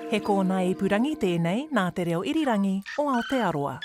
He kōna ipurangi tēnei nā te reo irirangi o Aotearoa.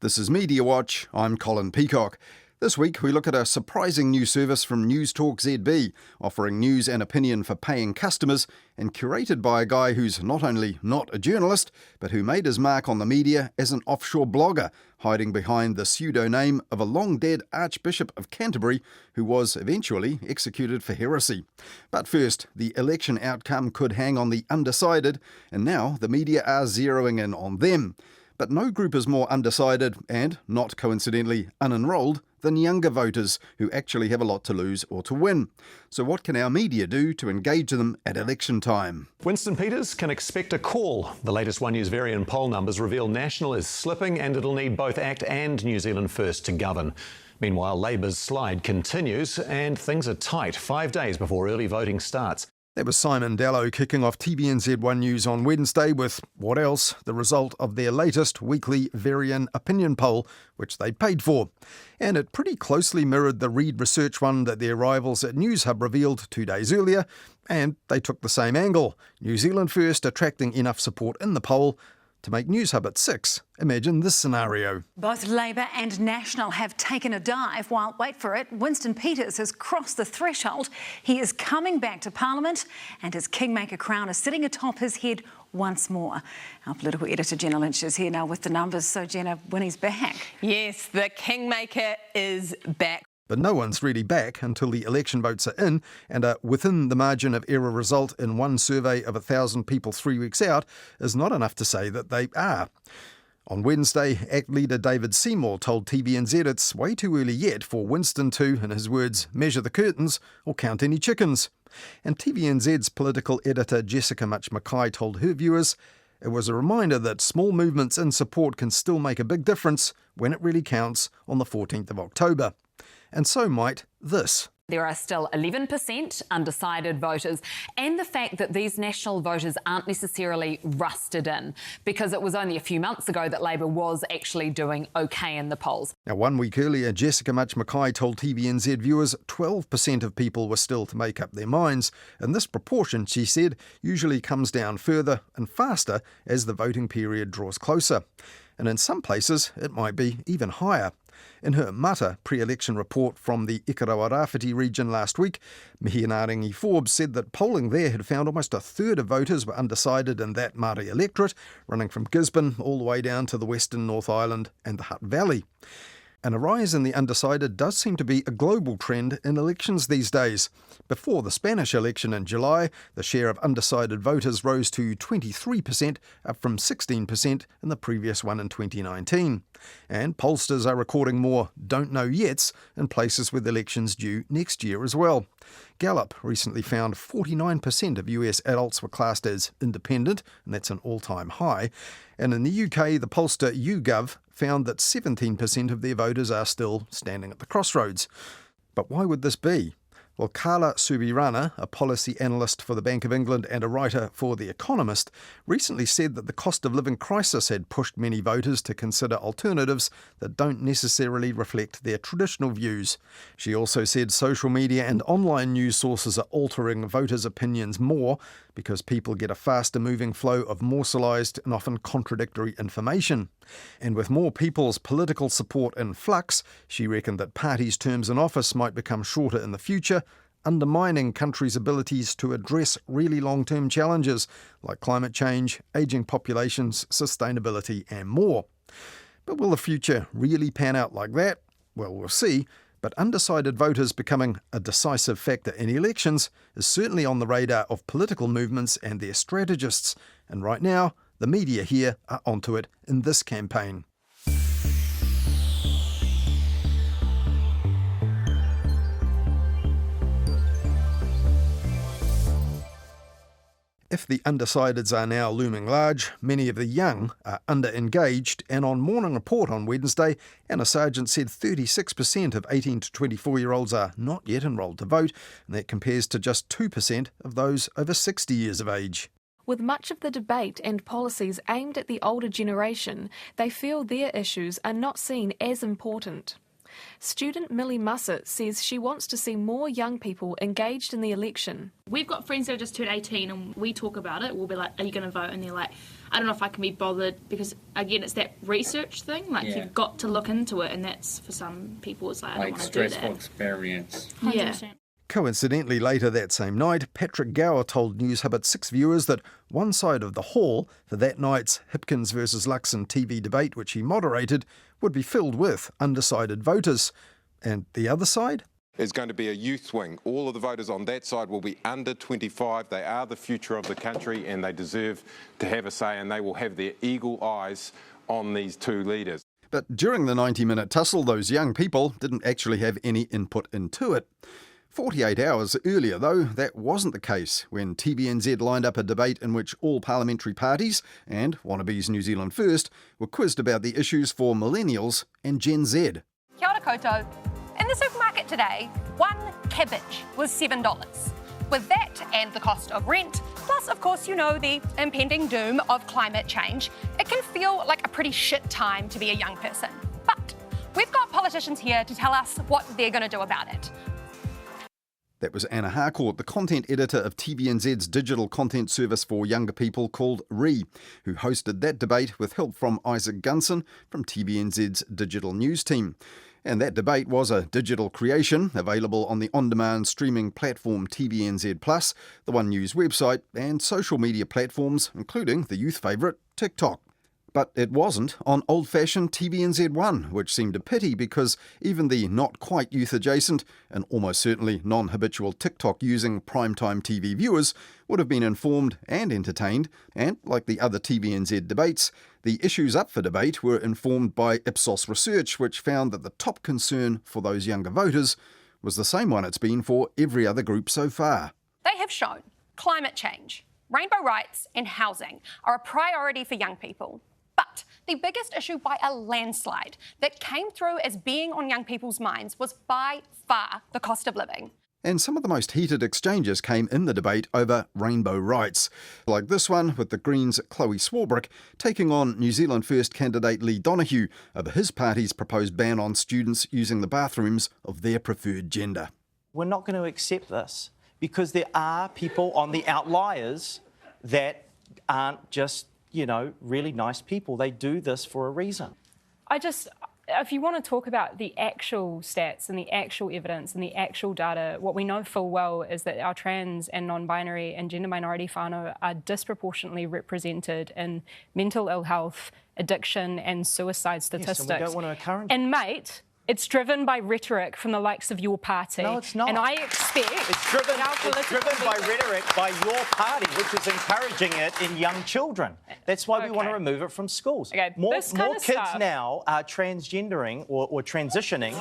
This is Mediawatch. I'm Colin Peacock. This week we look at a surprising new service from News Talk ZB, offering news and opinion for paying customers and curated by a guy who's not only not a journalist, but who made his mark on the media as an offshore blogger, hiding behind the pseudo-name of a long-dead Archbishop of Canterbury who was eventually executed for heresy. But first, the election outcome could hang on the undecided, and now the media are zeroing in on them. But no group is more undecided and, not coincidentally, unenrolled than younger voters who actually have a lot to lose or to win. So what can our media do to engage them at election time? Winston Peters can expect a call. The latest One News Varian poll numbers reveal National is slipping and it'll need both ACT and New Zealand First to govern. Meanwhile, Labour's slide continues and things are tight 5 days before early voting starts. That was Simon Dallow kicking off TVNZ One News on Wednesday with, what else, the result of their latest weekly Varian opinion poll, which they paid for. And it pretty closely mirrored the Reid Research one that their rivals at News Hub revealed 2 days earlier, and they took the same angle. New Zealand First attracting enough support in the poll to make News Hub at 6. Imagine this scenario. Both Labour and National have taken a dive while, wait for it, Winston Peters has crossed the threshold. He is coming back to Parliament and his kingmaker crown is sitting atop his head once more. Our political editor Jenna Lynch is here now with the numbers. So Jenna, Winnie's back. Yes, the kingmaker is back. But no one's really back until the election votes are in and are within the margin of error result in one survey of 1,000 people 3 weeks out is not enough to say that they are. On Wednesday, ACT leader David Seymour told TVNZ it's way too early yet for Winston to, in his words, measure the curtains or count any chickens. And TVNZ's political editor Jessica Mackay told her viewers it was a reminder that small movements in support can still make a big difference when it really counts on the 14th of October. And so might this. There are still 11% undecided voters, and the fact that these National voters aren't necessarily rusted in, because it was only a few months ago that Labour was actually doing okay in the polls. Now, 1 week earlier, Jessica Mackay told TVNZ viewers 12% of people were still to make up their minds, and this proportion, she said, usually comes down further and faster as the voting period draws closer. And in some places, it might be even higher. In her Mata pre-election report from the Ikaroa-Rāwhiti region last week, Mihianarengi Forbes said that polling there had found almost a third of voters were undecided in that Māori electorate, running from Gisborne all the way down to the Western North Island and the Hutt Valley. And a rise in the undecided does seem to be a global trend in elections these days. Before the Spanish election in July, the share of undecided voters rose to 23%, up from 16% in the previous one in 2019. And pollsters are recording more don't know yets in places with elections due next year as well. Gallup recently found 49% of US adults were classed as independent, and that's an all-time high. And in the UK, the pollster YouGov found that 17% of their voters are still standing at the crossroads. But why would this be? Well, Carla Subirana, a policy analyst for the Bank of England and a writer for The Economist, recently said that the cost of living crisis had pushed many voters to consider alternatives that don't necessarily reflect their traditional views. She also said social media and online news sources are altering voters' opinions more because people get a faster moving flow of moralised and often contradictory information. And with more people's political support in flux, she reckoned that parties' terms in office might become shorter in the future, undermining countries' abilities to address really long-term challenges like climate change, ageing populations, sustainability and more. But will the future really pan out like that? Well, we'll see. But undecided voters becoming a decisive factor in elections is certainly on the radar of political movements and their strategists. And right now, the media here are onto it in this campaign. If the undecideds are now looming large, many of the young are under-engaged, and on Morning Report on Wednesday, Anna Sargent said 36% of 18 to 24-year-olds are not yet enrolled to vote, and that compares to just 2% of those over 60 years of age. With much of the debate and policies aimed at the older generation, they feel their issues are not seen as important. Student Millie Mussett says she wants to see more young people engaged in the election. We've got friends that have just turned 18 and we talk about it. We'll be like, are you going to vote? And they're like, I don't know if I can be bothered, because, again, it's that research thing. Like, you've got to look into it, and that's, for some people, it's like, I don't want to do that. Stressful experience. 100%. Yeah. Coincidentally, later that same night, Patrick Gower told News Hub at 6 viewers that one side of the hall for that night's Hipkins versus Luxon TV debate, which he moderated, would be filled with undecided voters. And the other side? Is going to be a youth wing. All of the voters on that side will be under 25. They are the future of the country and they deserve to have a say, and they will have their eagle eyes on these two leaders. But during the 90-minute tussle, those young people didn't actually have any input into it. 48 hours earlier, though, that wasn't the case when TVNZ lined up a debate in which all parliamentary parties and Wannabes New Zealand First were quizzed about the issues for millennials and Gen Z. Kia ora koutou. In the supermarket today, one cabbage was $7. With that and the cost of rent, plus, of course, the impending doom of climate change, it can feel like a pretty shit time to be a young person. But we've got politicians here to tell us what they're going to do about it. That was Anna Harcourt, the content editor of TVNZ's digital content service for younger people called RE, who hosted that debate with help from Isaac Gunson from TVNZ's digital news team. And that debate was a digital creation available on the on-demand streaming platform TVNZ+, the One News website, and social media platforms, including the youth favourite TikTok. But it wasn't on old-fashioned TVNZ1, which seemed a pity because even the not-quite youth-adjacent and almost certainly non-habitual TikTok-using primetime TV viewers would have been informed and entertained, and, like the other TVNZ debates, the issues up for debate were informed by Ipsos research, which found that the top concern for those younger voters was the same one it's been for every other group so far. They have shown climate change, rainbow rights and housing are a priority for young people. But the biggest issue by a landslide that came through as being on young people's minds was by far the cost of living. And some of the most heated exchanges came in the debate over rainbow rights, like this one with the Greens' Chloe Swarbrick taking on New Zealand First candidate Lee Donoghue over his party's proposed ban on students using the bathrooms of their preferred gender. We're not going to accept this because there are people on the outliers that aren't just really nice people. They do this for a reason. If you want to talk about the actual stats and the actual evidence and the actual data, what we know full well is that our trans and non-binary and gender minority whānau are disproportionately represented in mental ill health, addiction and suicide statistics. Yes, and we don't want to encourage. And mate, it's driven by rhetoric from the likes of your party. No, it's not. And I expect... It's driven by rhetoric by your party, which is encouraging it in young children. That's why we want to remove it from schools. Okay, More kids now are transgendering or transitioning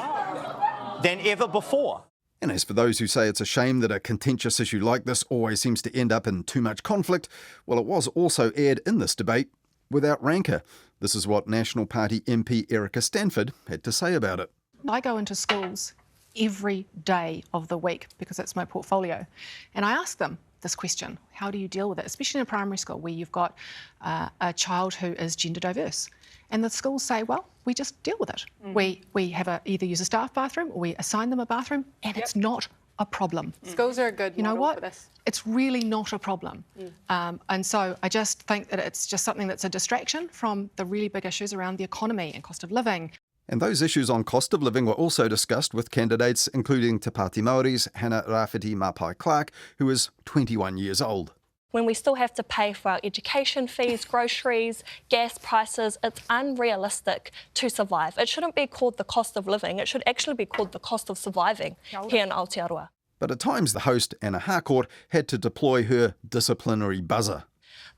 than ever before. And as for those who say it's a shame that a contentious issue like this always seems to end up in too much conflict, well, it was also aired in this debate without rancour. This is what National Party MP Erica Stanford had to say about it. I go into schools every day of the week because it's my portfolio. And I ask them this question, how do you deal with it? Especially in a primary school where you've got a child who is gender diverse. And the schools say, well, we just deal with it. We have either use a staff bathroom or we assign them a bathroom, and it's not a problem. Schools are a good model for this. It's really not a problem. And so I just think that it's just something that's a distraction from the really big issues around the economy and cost of living. And those issues on cost of living were also discussed with candidates including Te Pāti Māori's Hannah Rafiti Mapai Clark, who is 21 years old. When we still have to pay for our education fees, groceries, gas prices, it's unrealistic to survive. It shouldn't be called the cost of living, it should actually be called the cost of surviving here in Aotearoa. But at times the host, Anna Harcourt, had to deploy her disciplinary buzzer.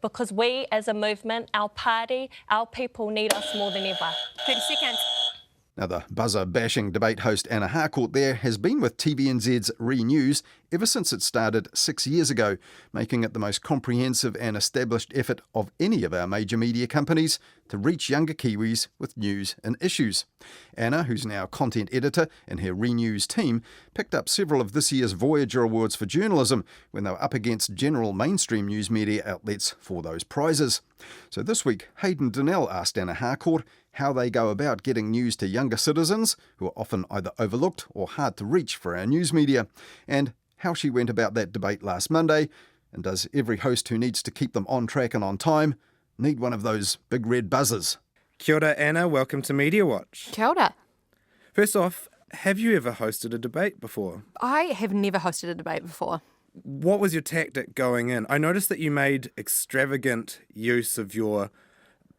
Because we as a movement, our party, our people need us more than ever. 30 seconds. Now, the buzzer-bashing debate host Anna Harcourt there has been with TVNZ's RE News ever since it started 6 years ago, making it the most comprehensive and established effort of any of our major media companies to reach younger Kiwis with news and issues. Anna, who's now content editor in her RE News team, picked up several of this year's Voyager Awards for journalism when they were up against general mainstream news media outlets for those prizes. So this week, Hayden Donnell asked Anna Harcourt how they go about getting news to younger citizens, who are often either overlooked or hard to reach for our news media, and how she went about that debate last Monday, and does every host who needs to keep them on track and on time need one of those big red buzzers? Kia ora, Anna. Welcome to Mediawatch. Kia ora. First off, have you ever hosted a debate before? I have never hosted a debate before. What was your tactic going in? I noticed that you made extravagant use of your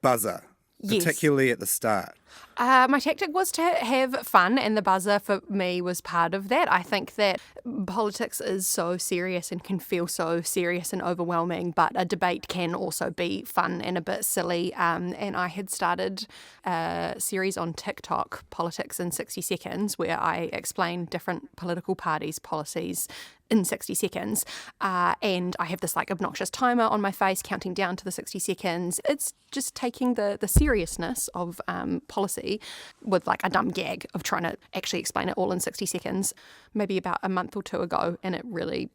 buzzer, Yes. particularly at the start. My tactic was to have fun, and the buzzer for me was part of that. I think that politics is so serious and can feel so serious and overwhelming, but a debate can also be fun and a bit silly. And I had started a series on TikTok, Politics in 60 Seconds, where I explain different political parties' policies in 60 seconds. And I have this like obnoxious timer on my face counting down to the 60 seconds. It's just taking the seriousness of policy with like a dumb gag of trying to actually explain it all in 60 seconds, maybe about a month or two ago, and it really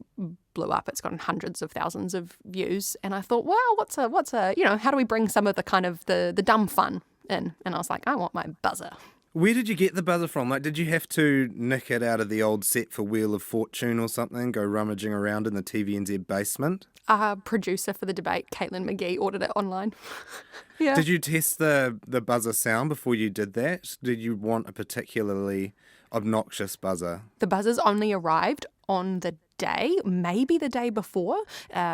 blew up. It's gotten hundreds of thousands of views. And I thought, well, what's a, how do we bring some of the kind of the dumb fun in? And I was like, I want my buzzer. Where did you get the buzzer from? Like, did you have to nick it out of the old set for Wheel of Fortune or something, go rummaging around in the TVNZ basement? Producer for the debate, Caitlin McGee, ordered it online. Yeah. Did you test the buzzer sound before you did that? Did you want a particularly obnoxious buzzer? The buzzers only arrived on the day, maybe the day before.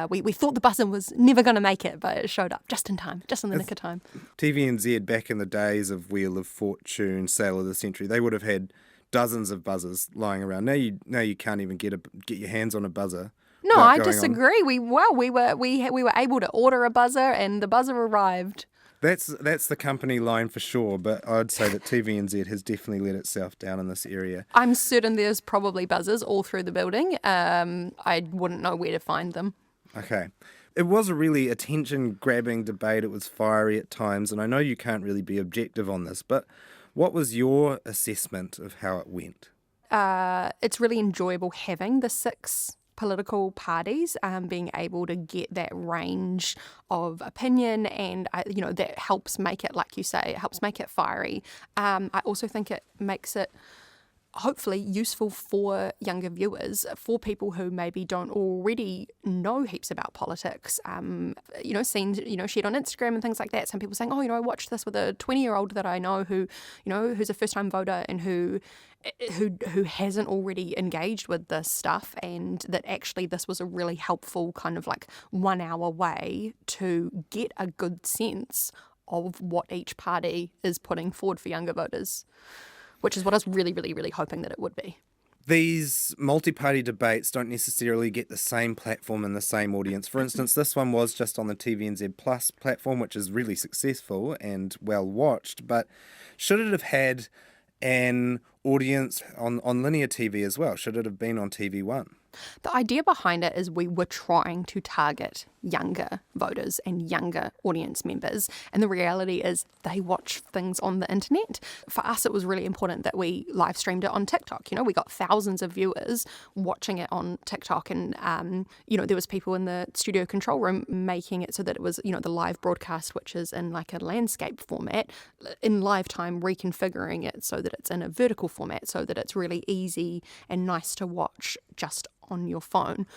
We thought the buzzer was never going to make it, but it showed up just in time, just in the nick of time. TVNZ, back in the days of Wheel of Fortune, Sale of the Century, they would have had dozens of buzzers lying around. Now you can't even get your hands on a buzzer. No, I disagree. We were able to order a buzzer, and the buzzer arrived. That's the company line for sure, but I'd say that TVNZ has definitely let itself down in this area. I'm certain there's probably buzzers all through the building. I wouldn't know where to find them. Okay. It was a really attention-grabbing debate. It was fiery at times, and I know you can't really be objective on this, but what was your assessment of how it went? It's really enjoyable having the 6 political parties being able to get that range of opinion, and that helps make it, like you say, it helps make it fiery. I also think it makes it hopefully useful for younger viewers, for people who maybe don't already know heaps about politics, seen, shared on Instagram and things like that. Some people saying, I watched this with a 20-year-old that I know who's a first-time voter and who hasn't already engaged with this stuff, and that actually this was a really helpful kind of like 1 hour way to get a good sense of what each party is putting forward for younger voters, which is what I was really, really, really hoping that it would be. These multi-party debates don't necessarily get the same platform and the same audience. For instance, this one was just on the TVNZ Plus platform, which is really successful and well watched, but should it have had an audience on linear TV as well? Should it have been on TV1? The idea behind it is we were trying to target younger voters and younger audience members, and the reality is they watch things on the internet. For us, it was really important that we live streamed it on TikTok. We got thousands of viewers watching it on TikTok, and there was people in the studio control room making it so that it was the live broadcast, which is in like a landscape format, in live time reconfiguring it so that it's in a vertical format, so that it's really easy and nice to watch just on your phone.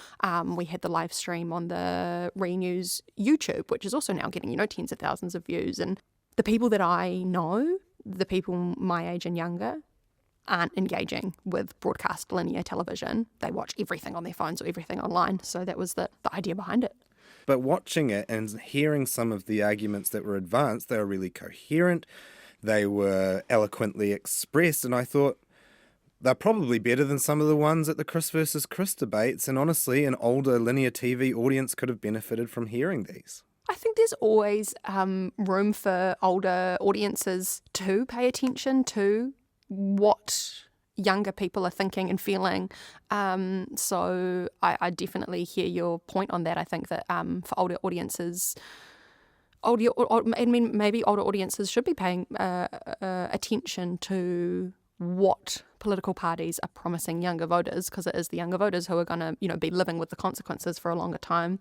We had the live stream on the Renews YouTube, which is also now getting, tens of thousands of views. And the people that I know, the people my age and younger, aren't engaging with broadcast linear television. They watch everything on their phones or everything online. So that was the idea behind it. But watching it and hearing some of the arguments that were advanced, they were really coherent. They were eloquently expressed. And I thought, they're probably better than some of the ones at the Chris versus Chris debates, and honestly, an older linear TV audience could have benefited from hearing these. I think there's always room for older audiences to pay attention to what younger people are thinking and feeling. So I definitely hear your point on that. I think that for older audiences, maybe older audiences should be paying attention to what political parties are promising younger voters, because it is the younger voters who are going to, be living with the consequences for a longer time.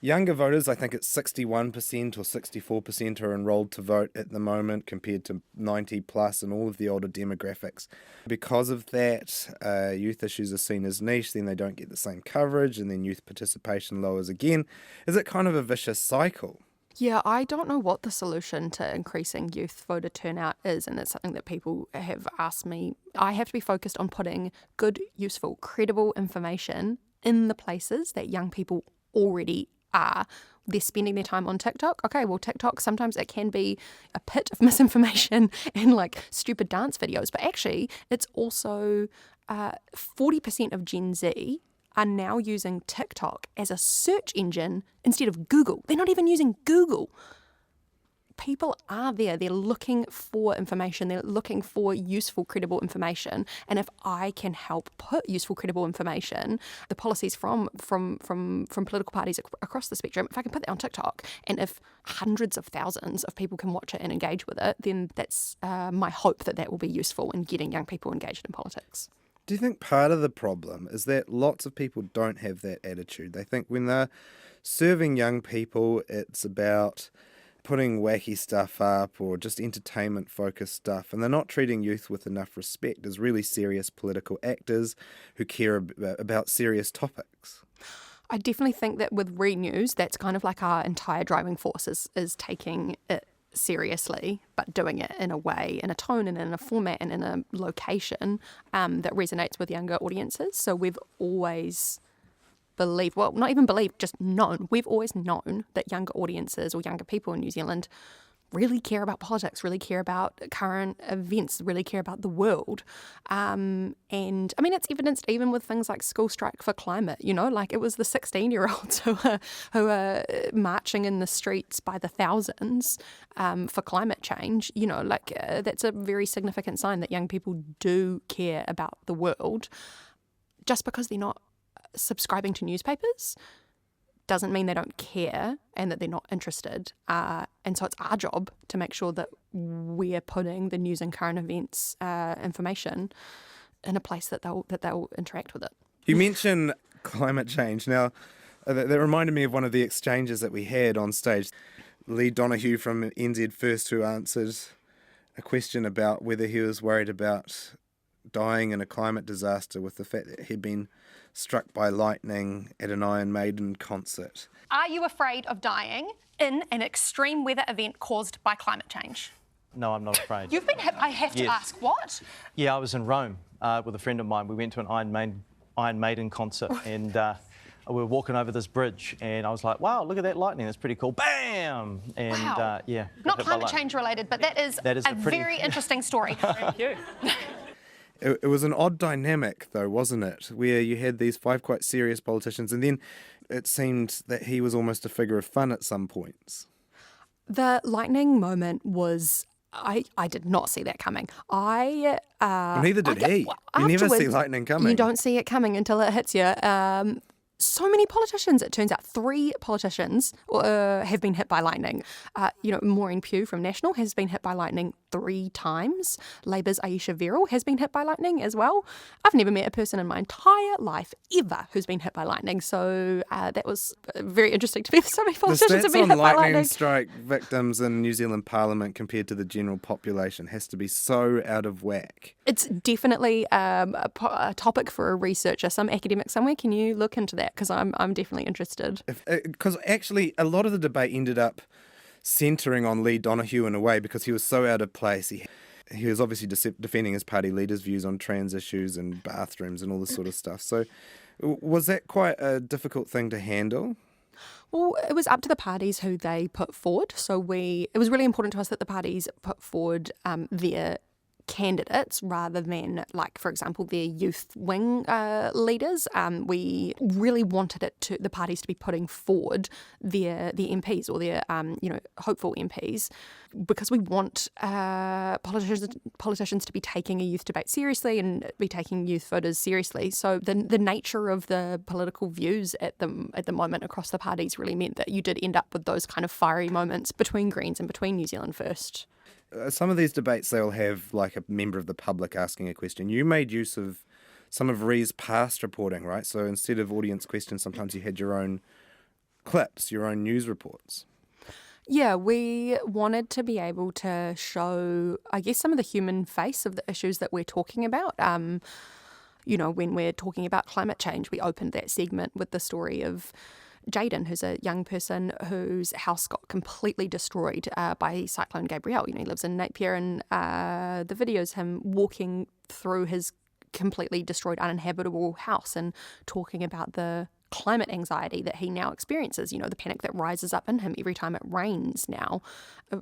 Younger voters, I think it's 61% or 64% are enrolled to vote at the moment compared to 90 plus and all of the older demographics. Because of that, youth issues are seen as niche, then they don't get the same coverage, and then youth participation lowers again. Is it kind of a vicious cycle? Yeah, I don't know what the solution to increasing youth voter turnout is, and it's something that people have asked me. I have to be focused on putting good, useful, credible information in the places that young people already are. They're spending their time on TikTok. Okay, well, TikTok, sometimes it can be a pit of misinformation and like stupid dance videos, but actually it's also 40% of Gen Z are now using TikTok as a search engine instead of Google. They're not even using Google. People are there. They're looking for information. They're looking for useful, credible information. And if I can help put useful, credible information, the policies from political parties across the spectrum, if I can put that on TikTok, and if hundreds of thousands of people can watch it and engage with it, then that's my hope that will be useful in getting young people engaged in politics. Do you think part of the problem is that lots of people don't have that attitude? They think when they're serving young people, it's about putting wacky stuff up or just entertainment-focused stuff, and they're not treating youth with enough respect as really serious political actors who care about serious topics. I definitely think that with Read News, that's kind of like our entire driving force is taking it seriously, but doing it in a way, in a tone and in a format and in a location that resonates with younger audiences. So we've always believed, well, not even believed, just known. We've always known that younger audiences or younger people in New Zealand really care about politics, really care about current events, really care about the world. And I mean, it's evidenced even with things like School Strike for Climate, you know, like it was the 16-year-olds who are marching in the streets by the thousands for climate change. You know, like that's a very significant sign that young people do care about the world. Just because they're not subscribing to newspapers doesn't mean they don't care and that they're not interested. And so it's our job to make sure that we're putting the news and current events information in a place that they'll interact with it. You mentioned climate change. Now, that reminded me of one of the exchanges that we had on stage. Lee Donoghue from NZ First, who answered a question about whether he was worried about dying in a climate disaster with the fact that he'd been struck by lightning at an Iron Maiden concert. Are you afraid of dying in an extreme weather event caused by climate change? No, I'm not afraid. You've been, I have to ask, what? Yeah, I was in Rome with a friend of mine. We went to an Iron Maiden concert and we were walking over this bridge and I was like, wow, look at that lightning, that's pretty cool. Bam! And wow. Yeah. Not climate change related, but that is a very interesting story. Thank you. It was an odd dynamic, though, wasn't it? Where you had these 5 quite serious politicians, and then it seemed that he was almost a figure of fun at some points. The lightning moment was, I did not see that coming. Neither did he. You never see lightning coming. You don't see it coming until it hits you. So many politicians, it turns out 3 politicians have been hit by lightning. Maureen Pugh from National has been hit by lightning 3 times. Labour's Aisha Verrill has been hit by lightning as well. I've never met a person in my entire life ever who's been hit by lightning. So that was very interesting to me. So many politicians have been hit by lightning. The stats on lightning strike victims in New Zealand Parliament compared to the general population has to be so out of whack. It's definitely a topic for a researcher, some academic somewhere. Can you look into that? Because I'm definitely interested. Because actually a lot of the debate ended up centering on Lee Donoghue in a way because he was so out of place. He was obviously defending his party leader's views on trans issues and bathrooms and all this sort of stuff. So was that quite a difficult thing to handle? Well, it was up to the parties who they put forward. So it was really important to us that the parties put forward their candidates rather than, like, for example, their youth wing leaders. We really wanted the parties to be putting forward their MPs or their hopeful MPs, because we want politicians to be taking a youth debate seriously and be taking youth voters seriously. So the nature of the political views at the moment across the parties really meant that you did end up with those kind of fiery moments between Greens and between New Zealand First. Some of these debates, they'll have like a member of the public asking a question. You made use of some of Ree's past reporting, right? So instead of audience questions, sometimes you had your own clips, your own news reports. Yeah, we wanted to be able to show, I guess, some of the human face of the issues that we're talking about. You know, when we're talking about climate change, we opened that segment with the story of Jaden, who's a young person whose house got completely destroyed by Cyclone Gabrielle. You know, he lives in Napier, and the video's him walking through his completely destroyed, uninhabitable house and talking about the climate anxiety that he now experiences, you know, the panic that rises up in him every time it rains now.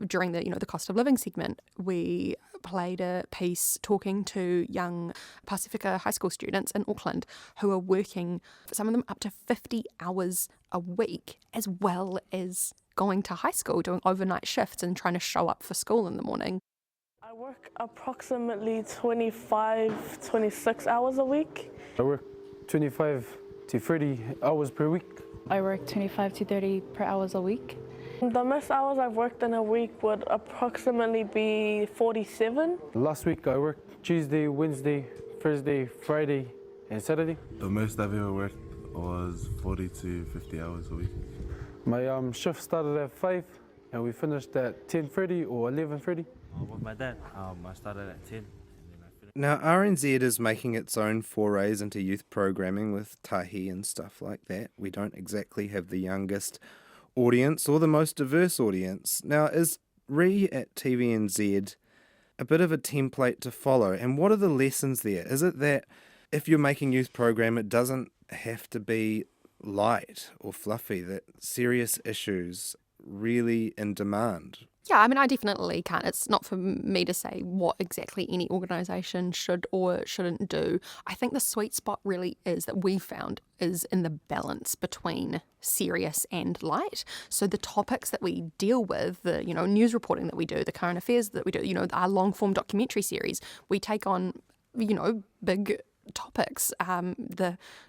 During the, you know, the cost of living segment, we played a piece talking to young Pacifica high school students in Auckland who are working, some of them up to 50 hours a week, as well as going to high school, doing overnight shifts and trying to show up for school in the morning. I work approximately 25, 26 hours a week. I work 25 to 30 hours per week. I work 25 to 30 per hours a week. The most hours I've worked in a week would approximately be 47. Last week I worked Tuesday, Wednesday, Thursday, Friday and Saturday. The most I've ever worked was 40 to 50 hours a week. My shift started at 5 and we finished at 10:30 or 11:30. With my dad, I started at 10. Now, RNZ is making its own forays into youth programming with tahi and stuff like that. We don't exactly have the youngest audience or the most diverse audience. Now, is Re at TVNZ a bit of a template to follow? And what are the lessons there? Is it that if you're making youth program, it doesn't have to be light or fluffy, that serious issues really in demand? Yeah, I mean, I definitely can't. It's not for me to say what exactly any organisation should or shouldn't do. I think the sweet spot really is that we found is in the balance between serious and light. So the topics that we deal with, the, you know, news reporting that we do, the current affairs that we do, you know, our long form documentary series, we take on, you know, big topics,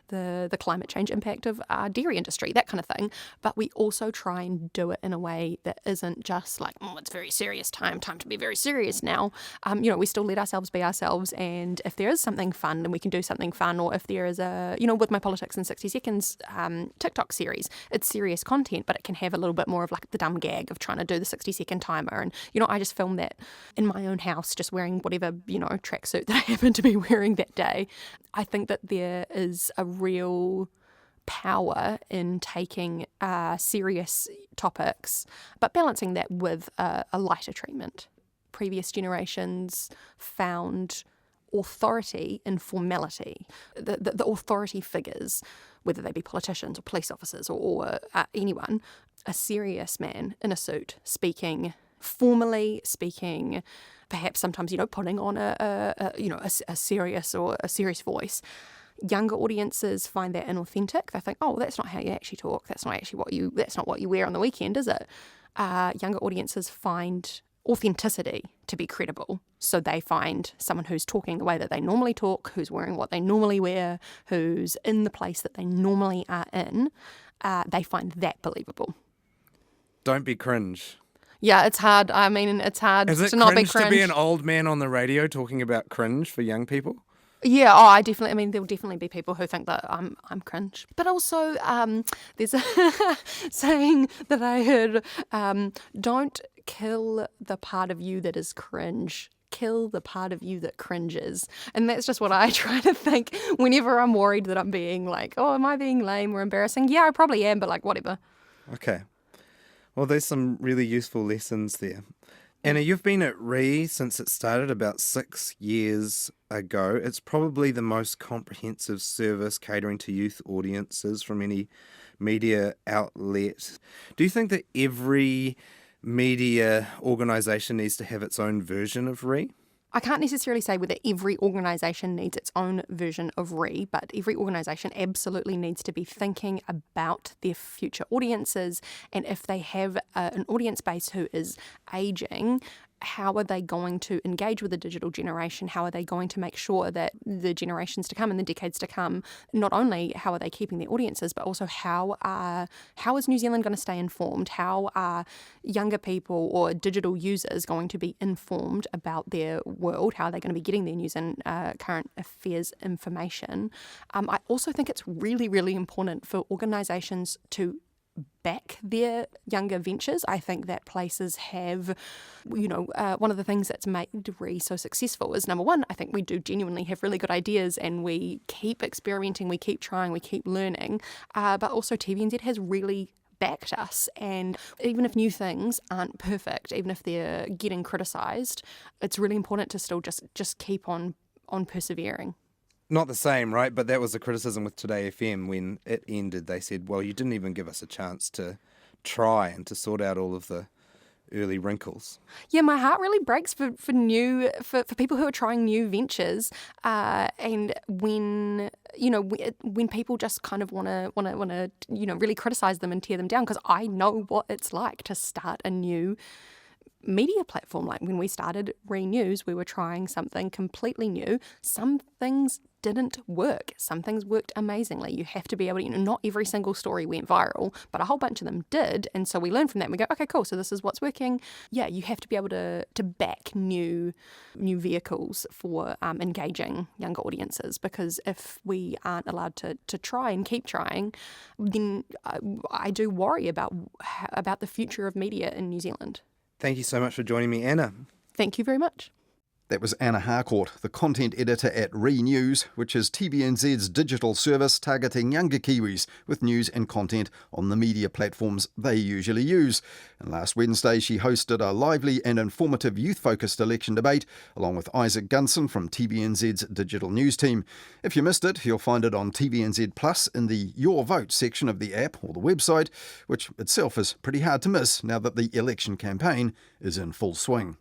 the climate change impact of our dairy industry, that kind of thing. But we also try and do it in a way that isn't just like, oh, it's very serious time to be very serious now. You know, we still let ourselves be ourselves, and if there is something fun, then we can do something fun. Or if there is a, you know, with my Politics in 60 Seconds TikTok series, it's serious content, but it can have a little bit more of like the dumb gag of trying to do the 60-second timer. And, you know, I just filmed that in my own house, just wearing whatever, you know, tracksuit that I happen to be wearing that day. I think that there is a real power in taking serious topics, but balancing that with a lighter treatment. Previous generations found authority in formality. The authority figures, whether they be politicians or police officers or anyone, a serious man in a suit speaking formally, speaking perhaps sometimes, you know, putting on a serious or a serious voice. Younger audiences find that inauthentic. They think, oh, that's not how you actually talk. That's not what you wear on the weekend, is it? Younger audiences find authenticity to be credible. So they find someone who's talking the way that they normally talk, who's wearing what they normally wear, who's in the place that they normally are in. They find that believable. Don't be cringe. Yeah, it's hard. I mean, it's hard to not be cringe. Is it cringe to be an old man on the radio talking about cringe for young people? Yeah, I mean, there'll definitely be people who think that I'm cringe. But also, there's a saying that I heard, don't kill the part of you that is cringe. Kill the part of you that cringes. And that's just what I try to think whenever I'm worried that I'm being like, oh, am I being lame or embarrassing? Yeah, I probably am, but like, whatever. Okay. Well, there's some really useful lessons there. Anna, you've been at RE since it started about 6 years ago. It's probably the most comprehensive service catering to youth audiences from any media outlet. Do you think that every media organisation needs to have its own version of RE? I can't necessarily say whether every organisation needs its own version of RE, but every organisation absolutely needs to be thinking about their future audiences, and if they have an audience base who is ageing, how are they going to engage with the digital generation? How are they going to make sure that the generations to come and the decades to come, not only how are they keeping their audiences, but also how is New Zealand going to stay informed? How are younger people or digital users going to be informed about their world? How are they going to be getting their news and current affairs information? I also think it's really, really important for organisations to back their younger ventures. I think that places have, one of the things that's made Re so successful is, number one, I think we do genuinely have really good ideas and we keep experimenting, we keep trying, we keep learning, but also TVNZ has really backed us, and even if new things aren't perfect, even if they're getting criticised, it's really important to still just keep on persevering. Not the same, right? But that was the criticism with Today FM when it ended. They said, well, you didn't even give us a chance to try and to sort out all of the early wrinkles. Yeah, my heart really breaks for people who are trying new ventures, and when people just kind of want to really criticize them and tear them down, because I know what it's like to start a new media platform. Like when we started Re News, we were trying something completely new. Some things didn't work. Some things worked amazingly. You have to be able to, not every single story went viral, but a whole bunch of them did. And so we learn from that and we go, okay, cool, so this is what's working. Yeah, you have to be able to back new vehicles for engaging younger audiences, because if we aren't allowed to try and keep trying, then I do worry about the future of media in New Zealand. Thank you so much for joining me, Anna. Thank you very much. That was Anna Harcourt, the content editor at Re News, which is TVNZ's digital service targeting younger Kiwis with news and content on the media platforms they usually use. And last Wednesday, she hosted a lively and informative youth-focused election debate, along with Isaac Gunson from TVNZ's digital news team. If you missed it, you'll find it on TVNZ Plus in the Your Vote section of the app or the website, which itself is pretty hard to miss now that the election campaign is in full swing.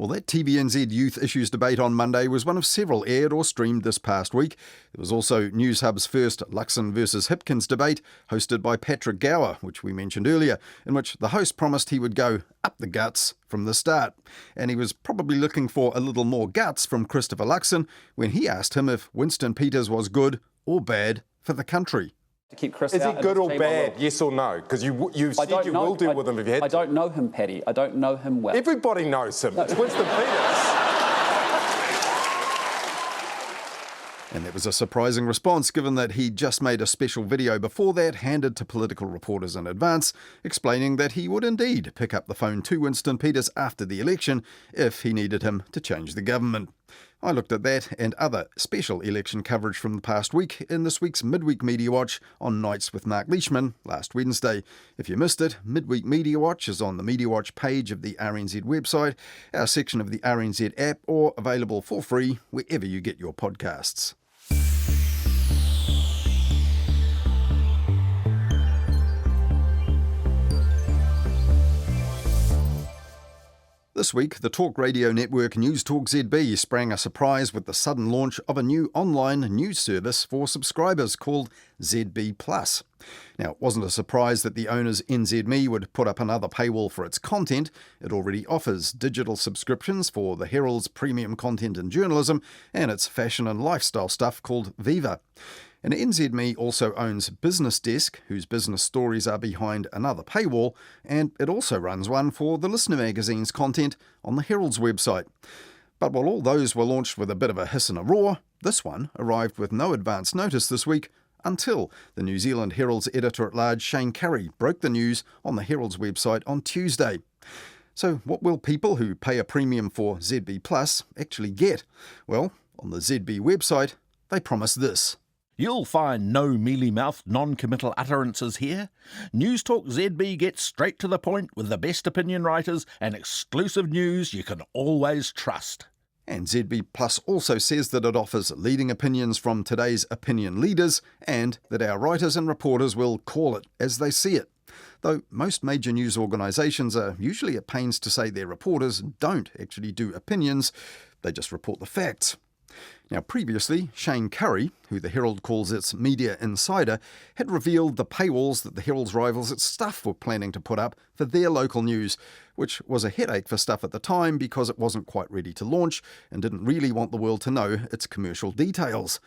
Well, that TVNZ Youth Issues debate on Monday was one of several aired or streamed this past week. There was also News Hub's first Luxon versus Hipkins debate, hosted by Patrick Gower, which we mentioned earlier, in which the host promised he would go up the guts from the start. And he was probably looking for a little more guts from Christopher Luxon when he asked him if Winston Peters was good or bad for the country. To keep Chris Is out he good or team, bad, yes or no? Because you said you will deal with him if you had to. I don't know him, Paddy. I don't know him well. Everybody knows him. It's Winston Peters. And that was a surprising response, given that he just made a special video before that handed to political reporters in advance, explaining that he would indeed pick up the phone to Winston Peters after the election if he needed him to change the government. I looked at that and other special election coverage from the past week in this week's Midweek Media Watch on Nights with Mark Leishman last Wednesday. If you missed it, Midweek Media Watch is on the Media Watch page of the RNZ website, our section of the RNZ app, or available for free wherever you get your podcasts. This week, the talk radio network News Talk ZB sprang a surprise with the sudden launch of a new online news service for subscribers called ZB Plus. Now, it wasn't a surprise that the owners NZME would put up another paywall for its content. It already offers digital subscriptions for the Herald's premium content and journalism and its fashion and lifestyle stuff called Viva. And NZME also owns Business Desk, whose business stories are behind another paywall, and it also runs one for the Listener magazine's content on the Herald's website. But while all those were launched with a bit of a hiss and a roar, this one arrived with no advance notice this week until the New Zealand Herald's editor-at-large Shane Curry broke the news on the Herald's website on Tuesday. So what will people who pay a premium for ZB Plus actually get? Well, on the ZB website, they promise this. You'll find no mealy-mouthed, non-committal utterances here. News Talk ZB gets straight to the point with the best opinion writers and exclusive news you can always trust. And ZB Plus also says that it offers leading opinions from today's opinion leaders and that our writers and reporters will call it as they see it. Though most major news organisations are usually at pains to say their reporters don't actually do opinions, they just report the facts. Now, previously, Shane Curry, who the Herald calls its media insider, had revealed the paywalls that the Herald's rivals at Stuff were planning to put up for their local news, which was a headache for Stuff at the time because it wasn't quite ready to launch and didn't really want the world to know its commercial details.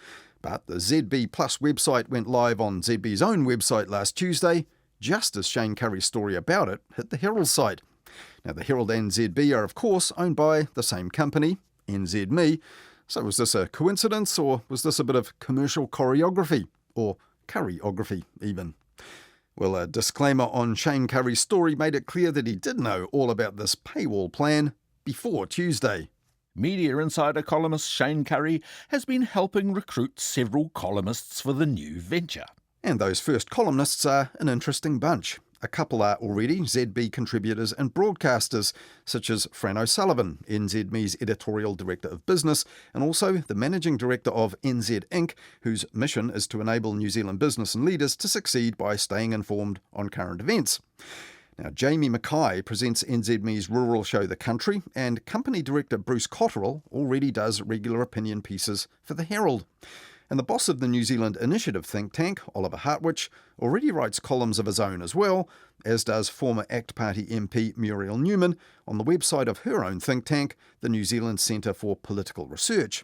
But the ZB Plus website went live on ZB's own website last Tuesday, just as Shane Curry's story about it hit the Herald site. Now, the Herald and ZB are, of course, owned by the same company, NZME. So was this a coincidence, or was this a bit of commercial choreography? Or curryography, even? Well, a disclaimer on Shane Curry's story made it clear that he did know all about this paywall plan before Tuesday. Media Insider columnist Shane Curry has been helping recruit several columnists for the new venture. And those first columnists are an interesting bunch. A couple are already ZB contributors and broadcasters, such as Fran O'Sullivan, NZME's editorial director of business, and also the managing director of NZ Inc., whose mission is to enable New Zealand business and leaders to succeed by staying informed on current events. Now, Jamie Mackay presents NZME's rural show The Country, and company director Bruce Cotterill already does regular opinion pieces for the Herald. And the boss of the New Zealand Initiative think tank, Oliver Hartwich, already writes columns of his own as well, as does former ACT Party MP Muriel Newman on the website of her own think tank, the New Zealand Centre for Political Research.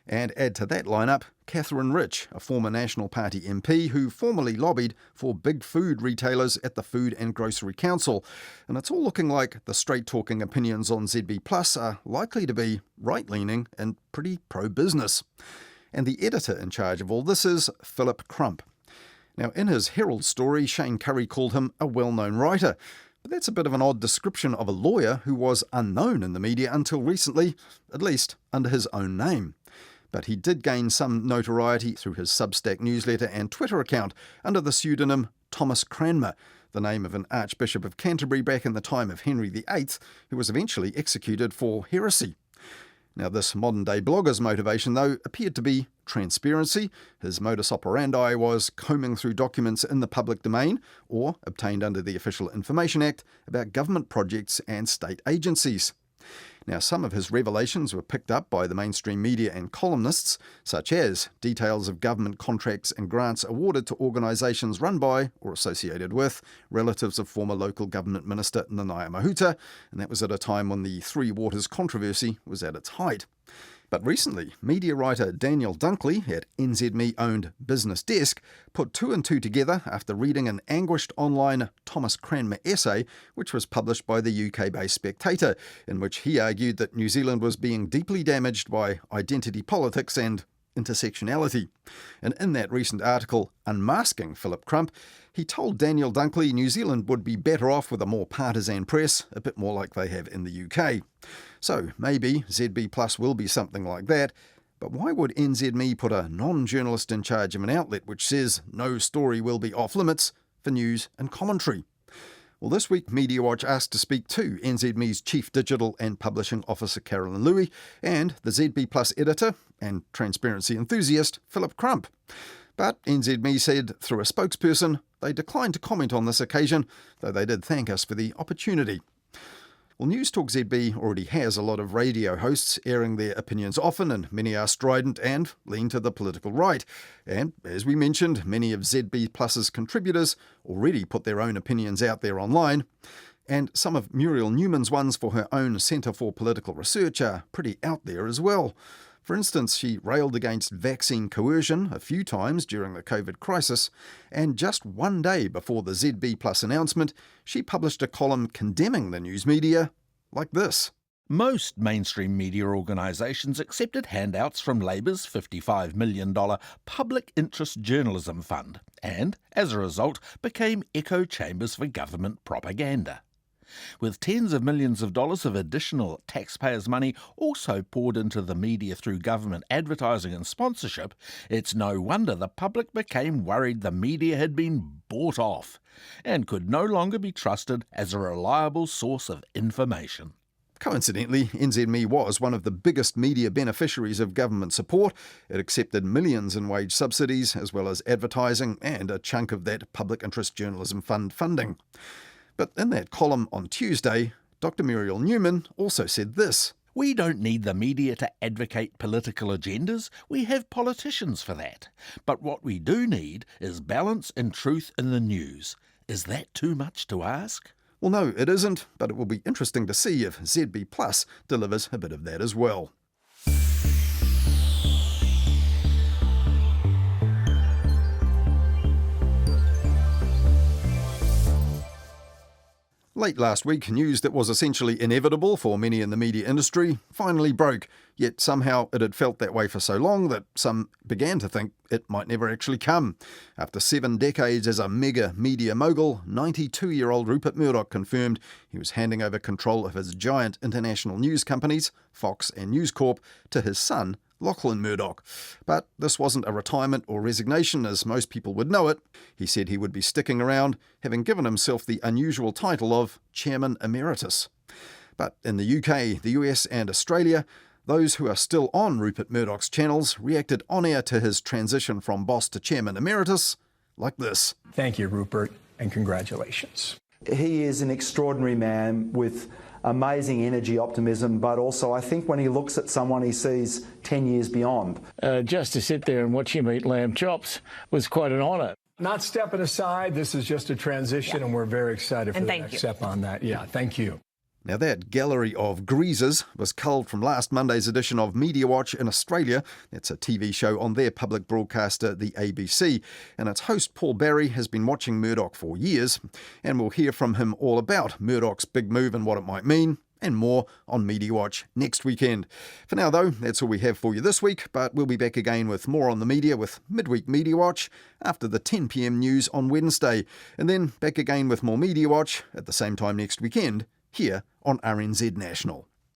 And add to that lineup Catherine Rich, a former National Party MP who formerly lobbied for big food retailers at the Food and Grocery Council. And it's all looking like the straight-talking opinions on ZB Plus are likely to be right-leaning and pretty pro-business. And the editor in charge of all this is Philip Crump. Now, in his Herald story, Shane Curry called him a well-known writer, but that's a bit of an odd description of a lawyer who was unknown in the media until recently, at least under his own name. But he did gain some notoriety through his Substack newsletter and Twitter account under the pseudonym Thomas Cranmer, the name of an Archbishop of Canterbury back in the time of Henry VIII, who was eventually executed for heresy. Now, this modern-day blogger's motivation, though, appeared to be transparency. His modus operandi was combing through documents in the public domain or obtained under the Official Information Act about government projects and state agencies. Now, some of his revelations were picked up by the mainstream media and columnists, such as details of government contracts and grants awarded to organisations run by or associated with relatives of former local government minister Nanaia Mahuta, and that was at a time when the Three Waters controversy was at its height. But recently, media writer Daniel Dunkley at NZME-owned Business Desk put two and two together after reading an anguished online Thomas Cranmer essay which was published by the UK-based Spectator, in which he argued that New Zealand was being deeply damaged by identity politics and intersectionality. And in that recent article, Unmasking Philip Crump, he told Daniel Dunkley New Zealand would be better off with a more partisan press, a bit more like they have in the UK. So maybe ZB Plus will be something like that, but why would NZME put a non-journalist in charge of an outlet which says no story will be off limits for news and commentary? Well, this week, Mediawatch asked to speak to NZME's Chief Digital and Publishing Officer Carolyn Louis and the ZB Plus editor and transparency enthusiast Philip Crump. But NZME said through a spokesperson they declined to comment on this occasion, though they did thank us for the opportunity. Well, News Talk ZB already has a lot of radio hosts airing their opinions often, and many are strident and lean to the political right. And, as we mentioned, many of ZB Plus's contributors already put their own opinions out there online. And some of Muriel Newman's ones for her own Centre for Political Research are pretty out there as well. For instance, she railed against vaccine coercion a few times during the COVID crisis, and just one day before the ZB Plus announcement, she published a column condemning the news media like this. Most mainstream media organisations accepted handouts from Labour's $55 million Public Interest Journalism Fund and, as a result, became echo chambers for government propaganda. With tens of millions of dollars of additional taxpayers' money also poured into the media through government advertising and sponsorship, it's no wonder the public became worried the media had been bought off and could no longer be trusted as a reliable source of information. Coincidentally, NZME was one of the biggest media beneficiaries of government support. It accepted millions in wage subsidies, as well as advertising and a chunk of that Public Interest Journalism Fund funding. But in that column on Tuesday, Dr. Muriel Newman also said this. We don't need the media to advocate political agendas. We have politicians for that. But what we do need is balance and truth in the news. Is that too much to ask? Well, no, it isn't, but it will be interesting to see if ZB Plus delivers a bit of that as well. Late last week, news that was essentially inevitable for many in the media industry finally broke, yet somehow it had felt that way for so long that some began to think it might never actually come. After 7 decades as a mega media mogul, 92-year-old Rupert Murdoch confirmed he was handing over control of his giant international news companies, Fox and News Corp, to his son, Lachlan Murdoch. But this wasn't a retirement or resignation as most people would know it. He said he would be sticking around, having given himself the unusual title of Chairman Emeritus. But in the UK, the US and Australia, those who are still on Rupert Murdoch's channels reacted on air to his transition from boss to Chairman Emeritus like this. Thank you, Rupert, and congratulations. He is an extraordinary man with amazing energy, optimism, but also I think when he looks at someone he sees 10 years beyond. Just to sit there and watch him eat lamb chops was quite an honour. Not stepping aside, this is just a transition and we're very excited for the next step on that. Yeah, thank you. Now that gallery of greasers was culled from last Monday's edition of Mediawatch in Australia. That's a TV show on their public broadcaster, the ABC. And its host, Paul Barry, has been watching Murdoch for years. And we'll hear from him all about Murdoch's big move and what it might mean, and more on Mediawatch next weekend. For now, though, that's all we have for you this week, but we'll be back again with more on the media with Midweek Mediawatch after the 10 p.m. news on Wednesday. And then back again with more Mediawatch at the same time next weekend, here on RNZ National.